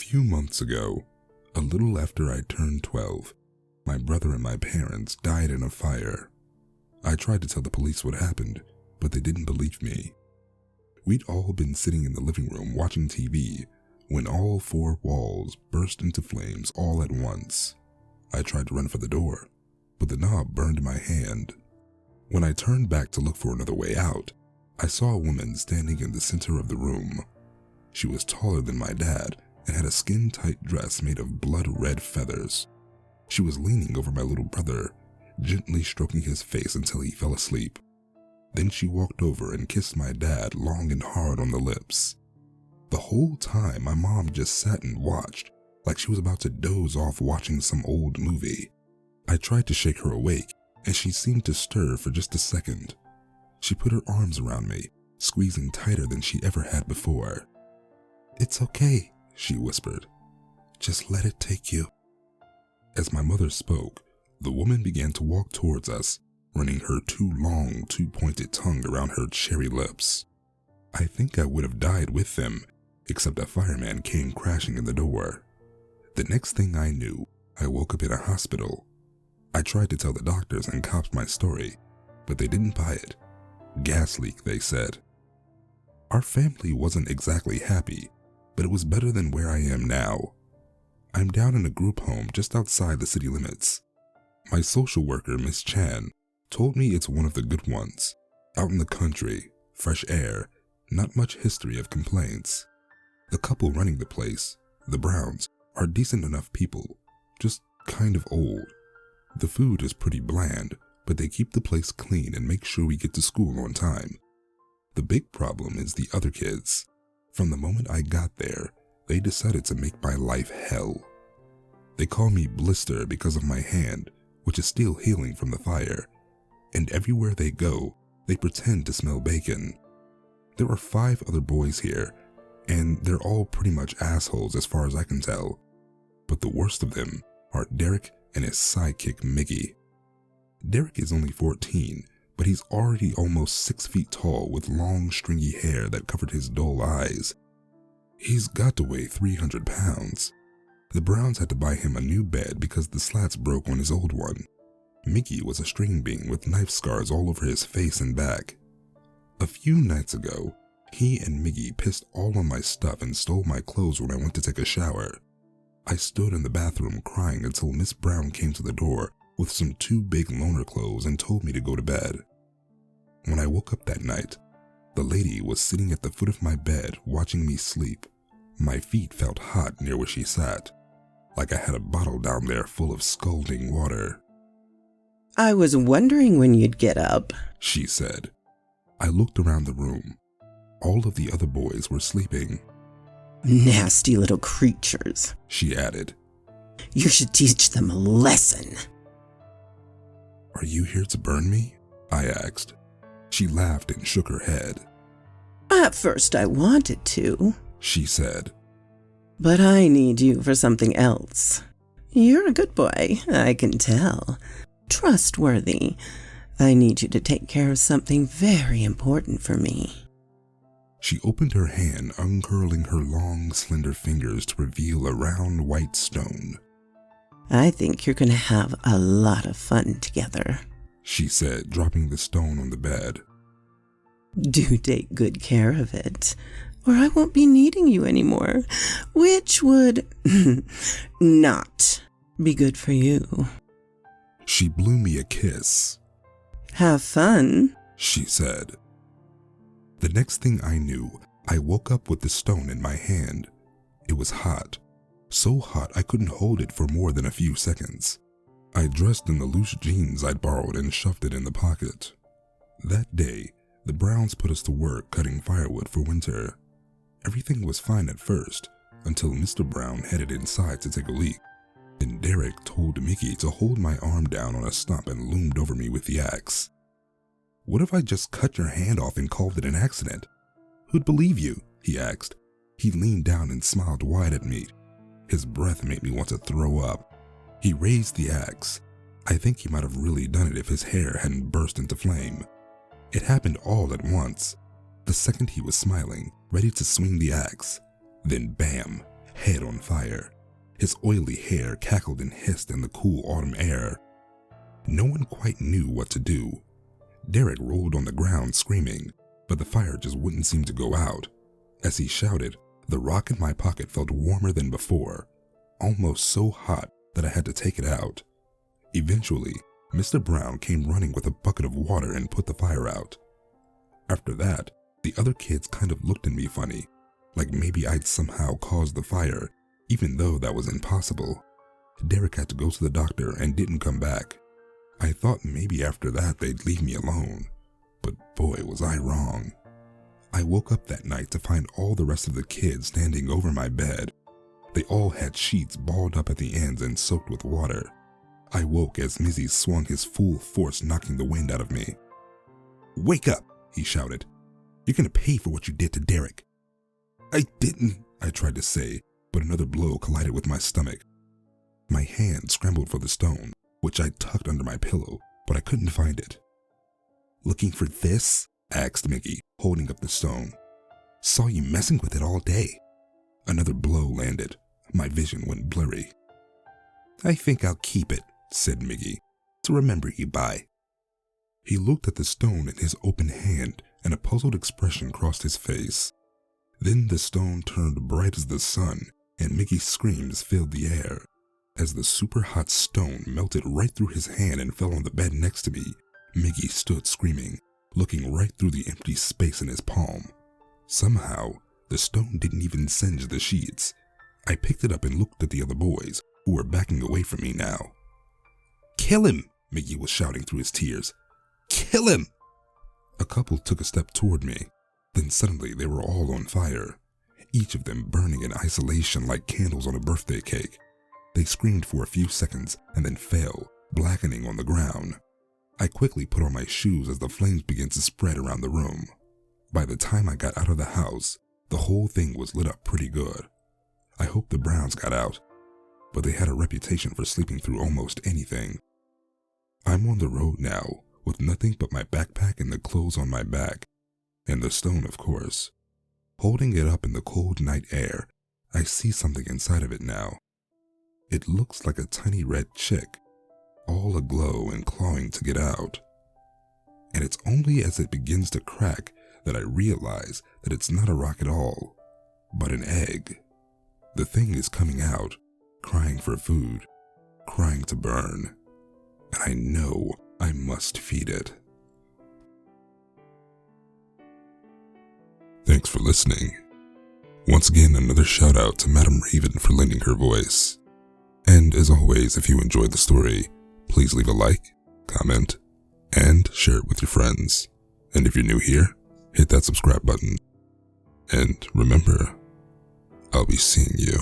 few months ago, a little after I turned 12, my brother and my parents died in a fire. I tried to tell the police what happened, but they didn't believe me. We'd all been sitting in the living room watching TV when all four walls burst into flames all at once. I tried to run for the door, but the knob burned my hand. When I turned back to look for another way out, I saw a woman standing in the center of the room. She was taller than my dad and had a skin-tight dress made of blood-red feathers. She was leaning over my little brother, gently stroking his face until he fell asleep. Then she walked over and kissed my dad long and hard on the lips. The whole time, my mom just sat and watched, like she was about to doze off watching some old movie. I tried to shake her awake, and she seemed to stir for just a second. She put her arms around me, squeezing tighter than she ever had before. "It's okay," she whispered. "Just let it take you." As my mother spoke, the woman began to walk towards us, running her too long, two-pointed tongue around her cherry lips. I think I would have died with them, except a fireman came crashing in the door. The next thing I knew, I woke up in a hospital. I tried to tell the doctors and cops my story, but they didn't buy it. Gas leak, they said. Our family wasn't exactly happy, but it was better than where I am now. I'm down in a group home just outside the city limits. My social worker, Miss Chan, told me it's one of the good ones. Out in the country, fresh air, not much history of complaints. The couple running the place, the Browns, are decent enough people, just kind of old. The food is pretty bland, but they keep the place clean and make sure we get to school on time. The big problem is the other kids. From the moment I got there, they decided to make my life hell. They call me Blister because of my hand, which is still healing from the fire, and everywhere they go, they pretend to smell bacon. There are 5 other boys here, and they're all pretty much assholes as far as I can tell. But the worst of them are Derek and his sidekick Mickey. Derek is only 14, but he's already almost 6 feet tall with long stringy hair that covered his dull eyes. He's got to weigh 300 pounds. The Browns had to buy him a new bed because the slats broke on his old one. Mickey was a string bean with knife scars all over his face and back. A few nights ago, he and Mickey pissed all on my stuff and stole my clothes when I went to take a shower. I stood in the bathroom crying until Miss Brown came to the door with some 2 big loner clothes and told me to go to bed. When I woke up that night, the lady was sitting at the foot of my bed watching me sleep. My feet felt hot near where she sat, like I had a bottle down there full of scalding water. "I was wondering when you'd get up," she said. I looked around the room. All of the other boys were sleeping. "Nasty little creatures," she added. "You should teach them a lesson." "Are you here to burn me?" I asked. She laughed and shook her head. "At first I wanted to," she said. "but I need you for something else. You're a good boy, I can tell. Trustworthy. I need you to take care of something very important for me." She opened her hand, uncurling her long, slender fingers to reveal a round white stone. "I think you're going to have a lot of fun together," she said, dropping the stone on the bed. "Do take good care of it, or I won't be needing you anymore, which would not be good for you." She blew me a kiss. "Have fun," she said. The next thing I knew, I woke up with the stone in my hand. It was hot, so hot I couldn't hold it for more than a few seconds. I dressed in the loose jeans I'd borrowed and shoved it in the pocket. That day, the Browns put us to work cutting firewood for winter. Everything was fine at first, until Mr. Brown headed inside to take a leak. Then Derek told Mickey to hold my arm down on a stump and loomed over me with the axe. "What if I just cut your hand off and called it an accident? Who'd believe you?" he asked. He leaned down and smiled wide at me. His breath made me want to throw up. He raised the axe. I think he might have really done it if his hair hadn't burst into flame. It happened all at once. The second he was smiling, ready to swing the axe, then bam, head on fire. His oily hair cackled and hissed in the cool autumn air. No one quite knew what to do. Derek rolled on the ground screaming, but the fire just wouldn't seem to go out. As he shouted, the rock in my pocket felt warmer than before, almost so hot that I had to take it out. Eventually, Mr. Brown came running with a bucket of water and put the fire out. After that, the other kids kind of looked at me funny, like maybe I'd somehow caused the fire, even though that was impossible. Derek had to go to the doctor and didn't come back. I thought maybe after that they'd leave me alone, but boy was I wrong. I woke up that night to find all the rest of the kids standing over my bed. They all had sheets balled up at the ends and soaked with water. I woke as Mizzy swung his full force, knocking the wind out of me. "Wake up," he shouted. "You're gonna pay for what you did to Derek." "I didn't," I tried to say, but another blow collided with my stomach. My hand scrambled for the stone, which I tucked under my pillow, but I couldn't find it. "Looking for this?" asked Mickey, holding up the stone. "Saw you messing with it all day." Another blow landed. My vision went blurry. "I think I'll keep it," said Mickey, "to remember you by." He looked at the stone in his open hand, and a puzzled expression crossed his face. Then the stone turned bright as the sun, and Mickey's screams filled the air. As the super hot stone melted right through his hand and fell on the bed next to me, Mickey stood screaming, looking right through the empty space in his palm. Somehow, the stone didn't even singe the sheets. I picked it up and looked at the other boys, who were backing away from me now. "Kill him!" Mickey was shouting through his tears. "Kill him!" A couple took a step toward me. Then suddenly they were all on fire, each of them burning in isolation like candles on a birthday cake. They screamed for a few seconds and then fell, blackening on the ground. I quickly put on my shoes as the flames began to spread around the room. By the time I got out of the house, the whole thing was lit up pretty good. I hope the Browns got out, but they had a reputation for sleeping through almost anything. I'm on the road now, with nothing but my backpack and the clothes on my back, and the stone, of course. Holding it up in the cold night air, I see something inside of it now. It looks like a tiny red chick, all aglow and clawing to get out. And it's only as it begins to crack that I realize that it's not a rock at all, but an egg. The thing is coming out, crying for food, crying to burn, and I know I must feed it. Thanks for listening. Once again, another shout out to Madam Raven for lending her voice. And as always, if you enjoyed the story, please leave a like, comment, and share it with your friends. And if you're new here, hit that subscribe button. And remember, I'll be seeing you